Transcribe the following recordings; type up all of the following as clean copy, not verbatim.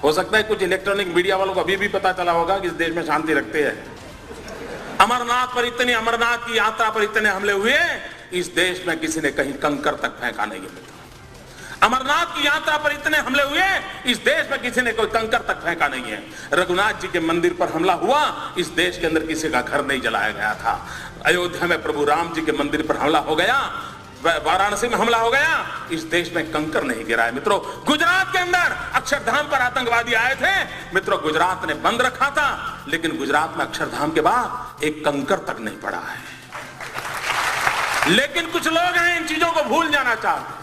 हो सकता है कुछ इलेक्ट्रॉनिक मीडिया वालों को अभी भी पता चला होगा कि इस देश में शांति रखते हैं। अमरनाथ की यात्रा पर इतने हमले हुए, इस देश में किसी ने कहीं कंकर तक फेंका नहीं है। अमरनाथ की यात्रा पर इतने हमले हुए, इस देश में किसी ने कोई कंकर तक फेंका नहीं है। रघुनाथ जी के मंदिर पर हमला हुआ, इस देश के अंदर किसी का घर नहीं जलाया गया था। अयोध्या में प्रभु राम जी के मंदिर पर हमला हो गया, वाराणसी में हमला हो गया, इस देश में कंकर नहीं गिरा है। मित्रों, गुजरात के अंदर अक्षरधाम पर आतंकवादी आए थे। मित्रों, गुजरात ने बंद रखा था, लेकिन गुजरात में अक्षरधाम के बाद एक कंकर तक नहीं पड़ा है। लेकिन कुछ लोग हैं इन चीजों को भूल जाना चाहते हैं,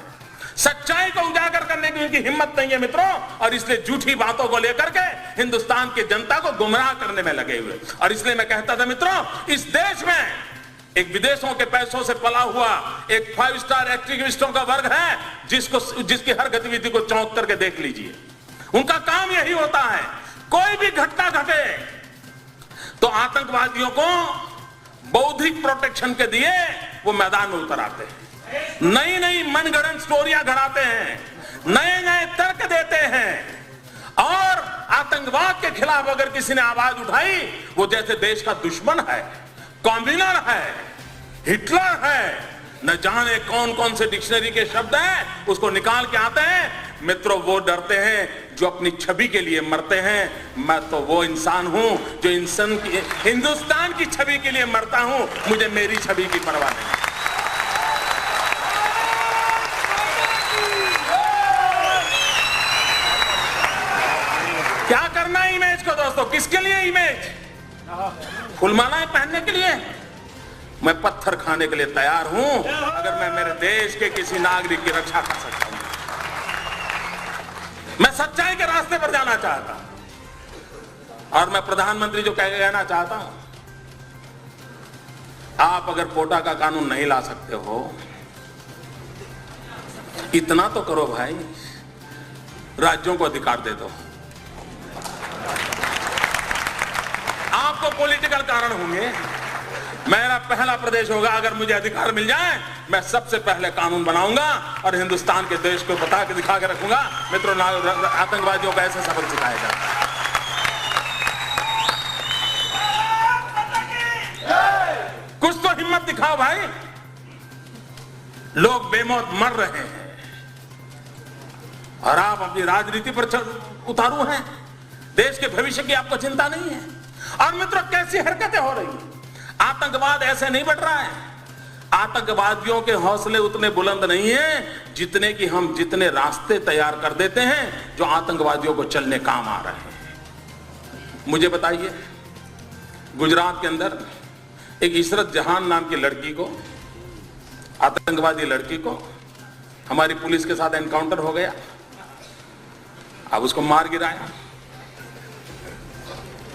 सच्चाई को उजागर करने की उनकी हिम्मत नहीं है मित्रों, और इसलिए झूठी बातों को लेकर के हिंदुस्तान की जनता को गुमराह करने में लगे हुए। और इसलिए मैं कहता था मित्रों, इस देश में एक विदेशों के पैसों से पला हुआ एक 5 स्टार एक्टिविस्टों का वर्ग है, जिसकी हर गतिविधि को चौंक करके देख लीजिए। उनका काम यही होता है, कोई भी घटना घटे तो आतंकवादियों को बौद्धिक प्रोटेक्शन के दिए वो मैदान में उतर आते हैं, नई नई मनगढ़ंत स्टोरियां गढ़ाते हैं, नए नए तर्क देते हैं, और आतंकवाद के खिलाफ अगर किसी ने आवाज उठाई, वो जैसे देश का दुश्मन है, कॉम्बिनर है, हिटलर है, न जाने कौन कौन से डिक्शनरी के शब्द हैं उसको निकाल के आते हैं। मित्रों, वो डरते हैं जो अपनी छवि के लिए मरते हैं। मैं तो वो इंसान हूं जो इंसान की, हिंदुस्तान की छवि के लिए मरता हूं, मुझे मेरी छवि की परवाह नहीं। क्या करना है इमेज को दोस्तों? किसके लिए इमेज? फुलमालाएं पहनने के लिए? मैं पत्थर खाने के लिए तैयार हूं अगर मैं मेरे देश के किसी नागरिक की रक्षा कर सकता हूं। मैं सच्चाई के रास्ते पर जाना चाहता हूं, और मैं प्रधानमंत्री जो कहना चाहता हूं, आप अगर कोटा का कानून नहीं ला सकते हो, इतना तो करो भाई, राज्यों को अधिकार दे दो। आपको पॉलिटिकल कारण होंगे, मेरा पहला प्रदेश होगा, अगर मुझे अधिकार मिल जाए मैं सबसे पहले कानून बनाऊंगा और हिंदुस्तान के देश को बता के दिखा के रखूंगा। मित्रों, आतंकवादियों का ऐसा सबक सिखाया जाता है। कुछ तो हिम्मत दिखाओ भाई, लोग बेमौत मर रहे हैं और आप अपनी राजनीति पर उतारू हैं, देश के भविष्य की आपको चिंता नहीं है। और मित्रों, कैसी हरकतें हो रही हैं? आतंकवाद ऐसे नहीं बढ़ रहा है, आतंकवादियों के हौसले उतने बुलंद नहीं हैं जितने कि हम जितने रास्ते तैयार कर देते हैं जो आतंकवादियों को चलने काम आ रहे हैं। मुझे बताइए, गुजरात के अंदर एक इशरत जहान नाम की लड़की को, आतंकवादी लड़की को, हमारी पुलिस के साथ एनकाउंटर हो गया, अब उसको मार गिराया।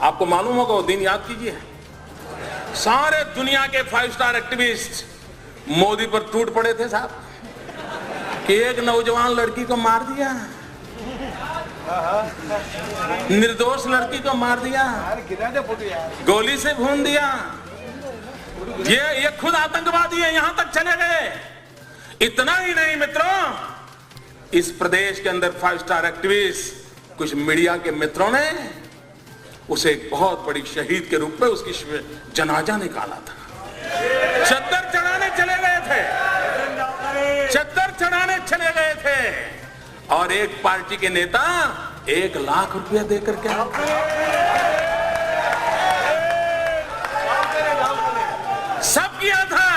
आपको मालूम होगा वो दिन, याद कीजिए, सारे दुनिया के 5 स्टार एक्टिविस्ट मोदी पर टूट पड़े थे साहब कि एक नौजवान लड़की को मार दिया, निर्दोष लड़की को मार दिया, गोली से भून दिया। ये खुद आतंकवादी है, यहां तक चले गए। इतना ही नहीं मित्रों, इस प्रदेश के अंदर 5 स्टार एक्टिविस्ट, कुछ मीडिया के मित्रों ने उसे एक बहुत बड़ी शहीद के रूप में उसकी जनाजा निकाला था। चद्दर चढ़ाने चले गए थे, चद्दर चढ़ाने चले गए थे, और एक पार्टी के नेता 1 लाख रुपया देकर के सब किया था,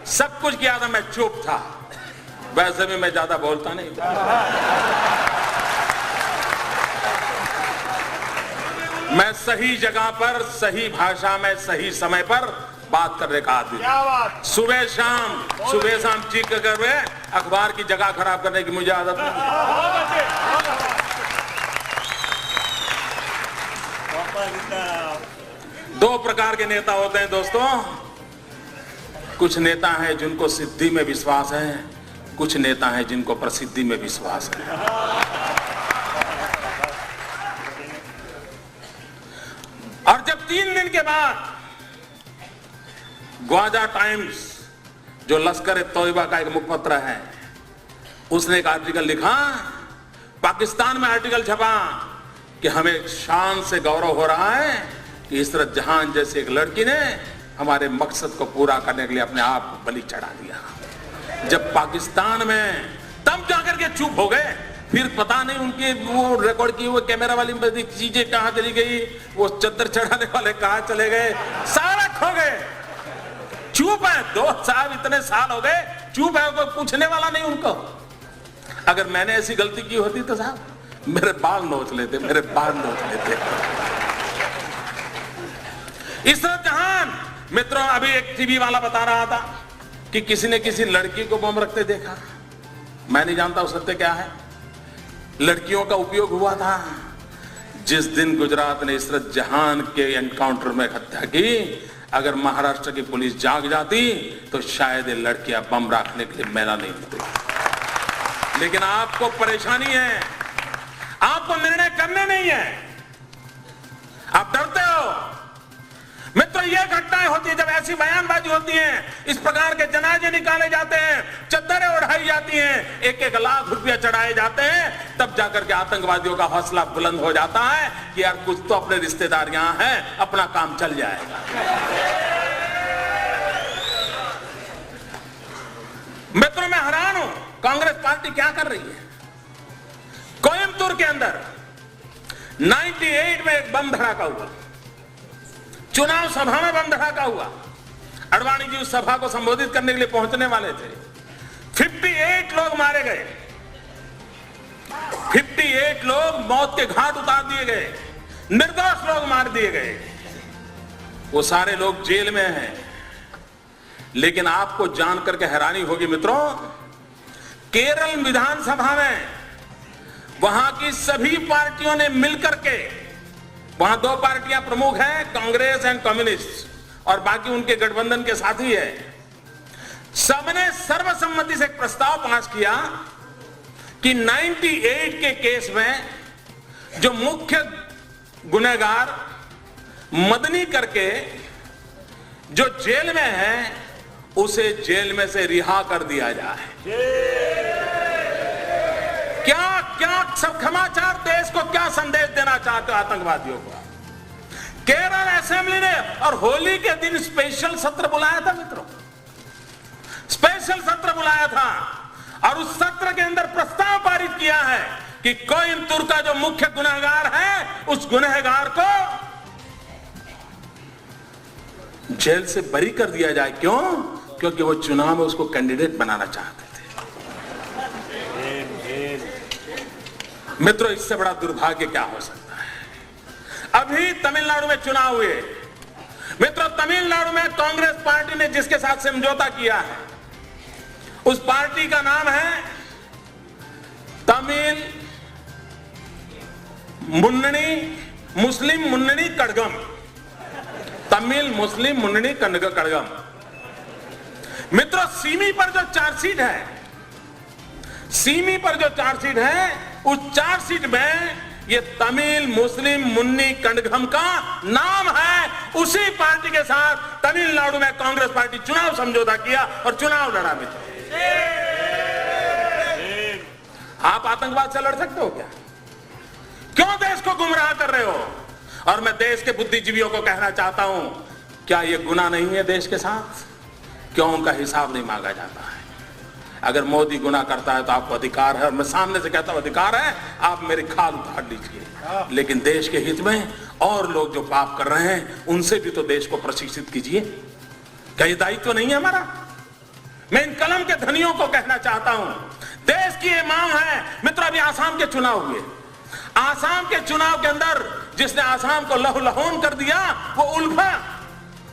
सब कुछ किया था। मैं चुप था, वैसे भी मैं ज्यादा बोलता नहीं था। मैं सही जगह पर, सही भाषा में, सही समय पर बात करने का आदमी। सुबह शाम चीख कर अखबार की जगह खराब करने की मुझे आदत नहीं। दो प्रकार के नेता होते हैं दोस्तों, कुछ नेता हैं जिनको सिद्धि में विश्वास है, कुछ नेता हैं जिनको प्रसिद्धि में विश्वास है। और जब 3 दिन के बाद ग्वाजा टाइम्स, जो लश्कर-ए-तौयबा का एक मुखपत्र है, उसने एक आर्टिकल लिखा, पाकिस्तान में आर्टिकल छपा कि हमें शान से गौरव हो रहा है कि इशरत जहां जैसी एक लड़की ने हमारे मकसद को पूरा करने के लिए अपने आप को बलि चढ़ा दिया। जब पाकिस्तान में तब जाकर के चुप हो गए, फिर पता नहीं उनकी वो रिकॉर्ड की वो कैमरा वाली चीजें कहां चली गई, वो चद्दर चढ़ाने वाले कहां चले गए, सारा खो गए। चुप है, 2 साल इतने साल हो गए चुप है, कोई पूछने वाला नहीं उनको। अगर मैंने ऐसी गलती की होती तो साहब मेरे बाल नोच लेते, मेरे बाल नोच लेते। इशरत जहान मित्रों, अभी एक टीवी वाला बता रहा था कि किसी ने किसी लड़की को बम रखते देखा। मैं नहीं जानता उस सत्य क्या है। लड़कियों का उपयोग हुआ था। जिस दिन गुजरात ने इशरत जहान के एनकाउंटर में हत्या की, अगर महाराष्ट्र की पुलिस जाग जाती तो शायद ये लड़कियां बम रखने के लिए मैला नहीं होती। लेकिन आपको परेशानी है, आपको निर्णय करने नहीं है, आप डरते हो। मित्रों, ये घटनाएं होती है जब ऐसी बयानबाजी होती है, इस प्रकार के जनाजे निकाले जाते हैं, चद्दरें उड़ाई जाती हैं, 1-1 लाख रुपया चढ़ाए जाते हैं, तब जाकर के आतंकवादियों का हौसला बुलंद हो जाता है कि यार कुछ तो अपने रिश्तेदार यहां हैं, अपना काम चल जाएगा। मित्रों, मैं हैरान हूं कांग्रेस पार्टी क्या कर रही है। कोयम्बतूर के अंदर 98 में एक बम धड़ाका हुआ, चुनाव सभा में बम धड़ाका हुआ। अडवाणी जी उस सभा को संबोधित करने के लिए पहुंचने वाले थे। 58 लोग मारे गए, 58 लोग मौत के घाट उतार दिए गए, निर्दोष लोग मार दिए गए। वो सारे लोग जेल में हैं। लेकिन आपको जानकर के हैरानी होगी मित्रों, केरल विधानसभा में वहां की सभी पार्टियों ने मिलकर के, वहां 2 पार्टियां प्रमुख हैं, कांग्रेस एंड कम्युनिस्ट, और बाकी उनके गठबंधन के साथी है, सबने सर्वसम्मति से एक प्रस्ताव पास किया कि 98 के केस में जो मुख्य गुनहगार मदनी करके जो जेल में है, उसे जेल में से रिहा कर दिया जाए। क्या क्या सब समाचार देश को क्या संदेश देना चाहते हो आतंकवादियों को। केरल असेंबली ने और होली के दिन स्पेशल सत्र बुलाया था मित्रों, स्पेशल सत्र बुलाया था, और उस सत्र के अंदर प्रस्ताव पारित किया है कि कोयम्बतूर का जो मुख्य गुनहगार है, उस गुनहगार को जेल से बरी कर दिया जाए। क्यों? क्योंकि वो चुनाव में उसको कैंडिडेट बनाना चाहते थे। मित्रों, इससे बड़ा दुर्भाग्य क्या हो सकता है। अभी तमिलनाडु में चुनाव हुए मित्रों, तमिलनाडु में कांग्रेस पार्टी ने जिसके साथ समझौता किया है, उस पार्टी का नाम है तमिल मुस्लिम मुन्नी कड़गम, तमिल मुस्लिम मुन्नी कड़गम। मित्रों, सीमी पर जो चार्जशीट है, सीमी पर जो चार्जशीट है, उस चार्जशीट में ये तमिल मुस्लिम मुन्नी कड़गम का नाम है। उसी पार्टी के साथ तमिलनाडु में कांग्रेस पार्टी चुनाव समझौता किया और चुनाव लड़ा। मित्रों, आप आतंकवाद से लड़ सकते हो क्या? क्यों देश को गुमराह कर रहे हो? और मैं देश के बुद्धिजीवियों को कहना चाहता हूं, क्या यह गुनाह नहीं है देश के साथ? क्यों उनका हिसाब नहीं मांगा जाता है? अगर मोदी गुनाह करता है तो आपको अधिकार है, और मैं सामने से कहता हूं अधिकार है, आप मेरी खाल उतार लीजिए। लेकिन देश के हित में और लोग जो पाप कर रहे हैं, उनसे भी तो देश को प्रशिक्षित कीजिए। क्या ये दायित्व नहीं है हमारा? मैं इन कलम के धनियों को कहना चाहता हूं, देश की ये मांग है। मित्रों, अभी आसाम के चुनाव हुए, आसाम के चुनाव के अंदर जिसने आसाम को लहूलुहान कर दिया, वो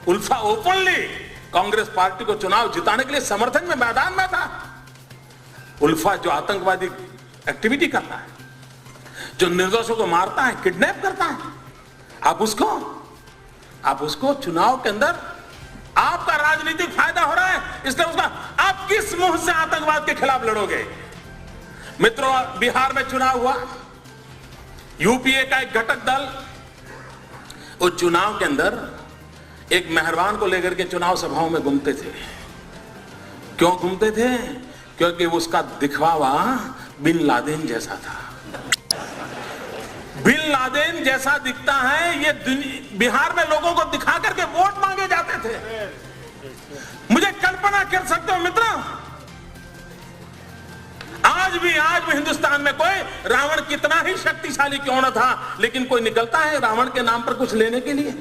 उल्फा ओपनली कांग्रेस पार्टी को चुनाव जिताने के लिए समर्थन में मैदान में था। उल्फा जो आतंकवादी एक्टिविटी करता है, जो निर्दोषों को मारता है, किडनैप करता है, आप उसको चुनाव के अंदर आपका राजनीतिक फायदा हो रहा है, इसलिए उसका आप किस मुंह से आतंकवाद के खिलाफ लड़ोगे? मित्रों, बिहार में चुनाव हुआ, यूपीए का एक घटक दल उस चुनाव के अंदर एक मेहरबान को लेकर के चुनाव सभाओं में घूमते थे। क्यों घूमते थे? क्योंकि उसका दिखवावा बिन लादेन जैसा था। बिन बिन लादेन जैसा दिखता है, ये बिहार में लोगों को दिखा करके वोट मांगे जाते थे। मुझे कल्पना कर सकते हो मित्रों, आज भी हिंदुस्तान में कोई रावण कितना ही शक्तिशाली क्यों न था, लेकिन कोई निकलता है रावण के नाम पर कुछ लेने के लिए?